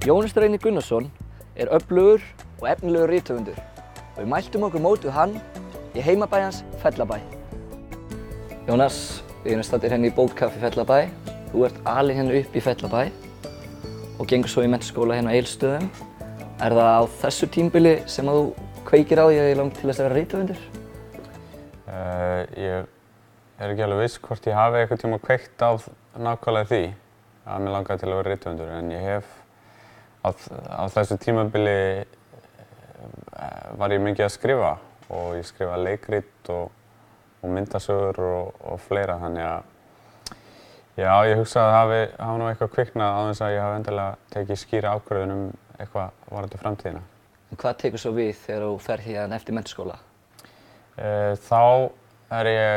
Jónas Reynir Gunnarsson er öflugur og efnilegur rithöfundur og við mæltum okkur mót við hann í heimabæ hans, Fellabæ. Jónas, við erum staddir hérna í bókakaffi Fellabæ. Þú ert alinn hérna upp í Fellabæ og gengur svo í menntaskóla hérna á Egilsstöðum. Er það á þessu tímabili sem að þú kveikir á því að ég langt til að vera rithöfundur? Ég er ekki alveg viss hvort ég hafi eitthvað tíma kveikt á nákvæmlega því að mér langaði til að vera rithöfundur, en ég hef á þessu tímabili var ég mikið að skrifa og ég skrifa leikrit og myndasögur og fleira, þannig að já, ég hugsa að það hafi nú eitthvað kviknað á þess að ég hafi endilega tekið skýra ákvörðun eitthvað varðandi framtíðina. Hvað tekur svo við þegar þú ferð hérna eftir menntaskóla? Þá er ég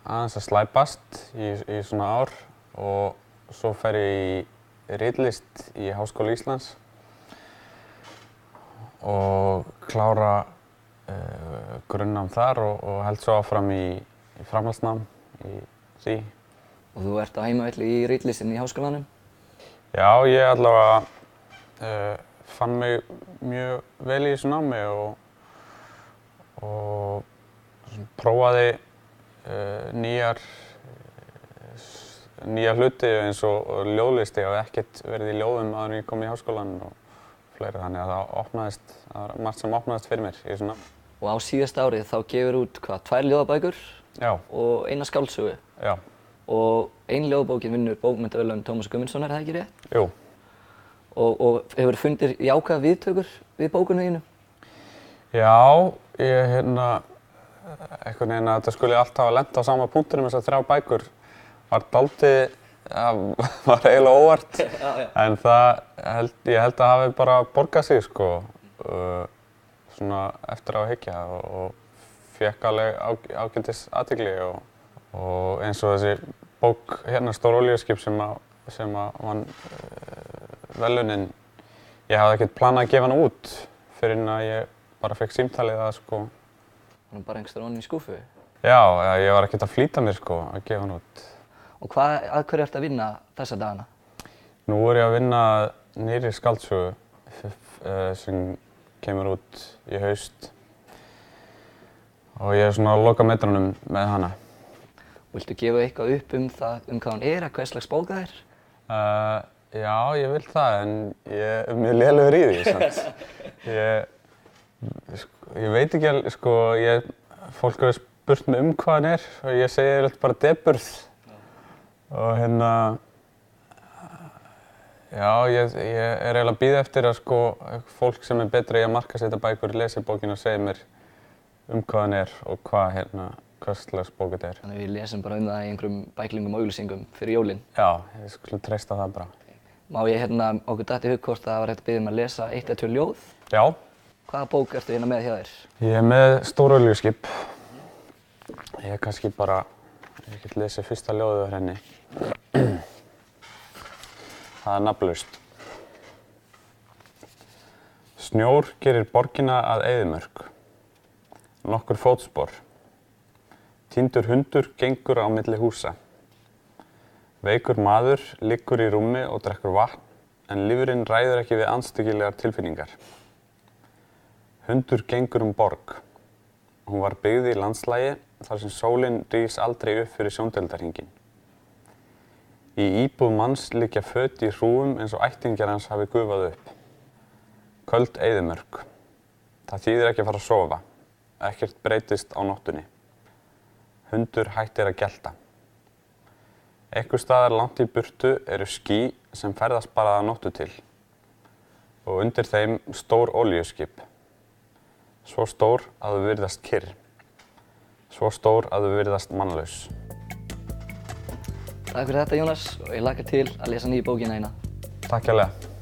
aðeins að slæpast í svona ár og svo fer ég í ritlist í Háskóla Íslands og klára grunnnám þar og held svo áfram í framhaldsnám í því. Og þú ert á heimavelli í ritlistinni í háskólanum? Já, ég allavega fann mig mjög vel í þessu námi og prófaði nýja hluti eins og ljóðlist. Ég hafði ekkert verið í ljóðum áður en ég kom í háskólann og fleira, þannig að það var margt sem opnaðist fyrir mér í þessu námi. Og á síðasta árið þá gefur út 2 ljóðabækur og 1 skáldsögu. Já. Og ein ljóðabókin vinnur bókmenntaverðlaun Tómasar Guðmundssonar, er það ekki rétt? Jú. Og hefur fundið jákvæðar viðtökur við bókunum þínu? Já, ég einhvern veginn að þetta skuli alltaf hafa lent á sama punktinum þessar 3 bækur var var eiginlega óvart. En ég held að það hafi bara borgað sig svona eftir á að hyggja og fékk alveg ágætis athygli og eins og þessi bók hérna, Stór olíuskip sem vann verðlaunin. Ég hafði ekkert planað að gefa hana út fyrr en að ég bara fekk símtalið að Hún bara einhvers staðar ofan í skúffu? Já, ég var ekkert að flýta mér að gefa hana út. Og að hverju ertu að vinna þessa dagana? Nú er ég að vinna nýrri skáldsögu sem kemur út í haust og ég er svona á lokametrunum með hana. Viltu gefa eitthvað upp hvað hún er, hvers slags bók það er? Já, ég vil það, en ég er mjög lélegur í því, sant? Ég veit ekki alveg, fólk hefur spurt mig hvað hann er og ég segi yfirleitt bara deburð. Og já, ég er eiginlega að bíða eftir að fólk sem er betra í að markaðssetja bækur lesi bókina og segi mér hvað hann er og hvers slags bók þetta er. Þannig við lesum bara það í einhverjum bæklingum og auglýsingum fyrir jólin. Já, ég skulle treysta það bara. Má ég okkur datt í hug hvort það var hægt að biðja að lesa 1 eða 2 ljóð? Já. Hvaða bók ertu með hjá þér? Ég er með Stór olíuskip. Ég kannski bara, ég get lesið fyrsta ljóðið úr henni. Það er nafnlaust. Snjór gerir borgina að eyðimörk. Nokkur fótspor. Týndur hundur gengur á milli húsa. Veikur maður liggur í rúmi og drekkur vatn, en lífurinn ræður ekki við andstyggilegar tilfinningar. Hundur gengur borg. Hún var byggð í landslagi þar sem sólin rís aldrei upp fyrir sjóndeildarhringinn. Í íbúð manns liggja föt í hrúgum eins og ættingjar hans hafi gufað upp. Köld eyðimörk. Það þýðir ekki að fara að sofa. Ekkert breytist á nóttunni. Hundur hættir að gelta. Einhvers staðar langt í burtu eru ský sem ferðast bara að nóttu til. Og undir þeim stór olíuskip. Svo stór að þau virðast kyrr. Svo stór að þau virðast mannlaus. Takk fyrir þetta, Jónas, og ég hlakka til að lesa nýju bókina þína. Takk hérlega.